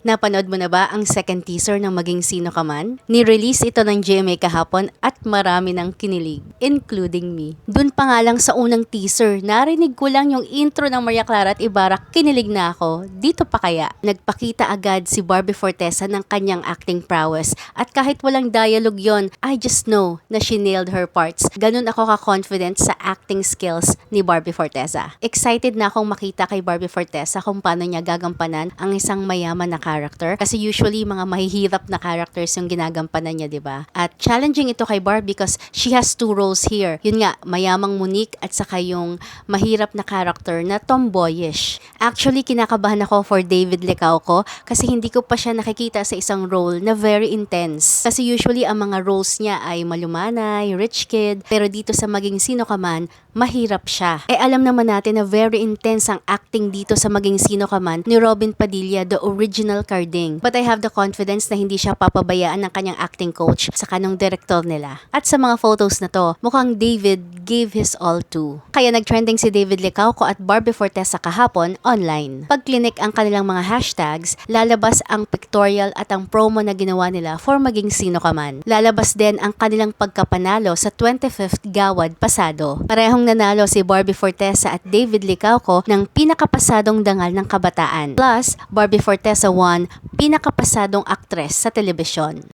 Napanood mo na ba ang second teaser ng Maging Sino Ka Man? Ni-release ito ng GMA kahapon at marami ng kinilig, including me. Dun pa nga lang sa unang teaser, narinig ko lang yung intro ng Maria Clara at Ibarra, kinilig na ako. Dito pa kaya? Nagpakita agad si Barbie Fortesa ng kanyang acting prowess at kahit walang dialogue yon, I just know na she nailed her parts. Ganun ako ka-confident sa acting skills ni Barbie Fortesa. Excited na akong makita kay Barbie Fortesa kung paano niya gagampanan ang isang mayaman na character kasi usually mga mahihirap na characters yung ginagampanan niya, 'di ba? At challenging ito kay Barbie because she has two roles here. Yun nga, mayamang Monique at saka yung mahirap na character na tomboyish. Actually, kinakabahan ako for David Licauco kasi hindi ko pa siya nakikita sa isang role na very intense. Kasi usually ang mga roles niya ay malumanay, rich kid, pero dito sa Maging Sino Ka Man, mahirap siya. Alam naman natin na very intense ang acting dito sa Maging Sino Ka Man ni Robin Padilla, the original Carding. But I have the confidence na hindi siya papabayaan ng kanyang acting coach sa kanong direktor nila. At sa mga photos na to, mukhang David gave his all too. Kaya nagtrending si David Licauco at Barbie Fortesa kahapon online. Pag klinik ang kanilang mga hashtags, lalabas ang pictorial at ang promo na ginawa nila for Maging Sino Ka Man. Lalabas din ang kanilang pagkapanalo sa 25th Gawad pasado. Parehong nanalo si Barbie Fortesa at David Licauco ng pinakapasadong dangal ng kabataan. Plus, Barbie Fortesa won pinakapasadong aktres sa telebisyon.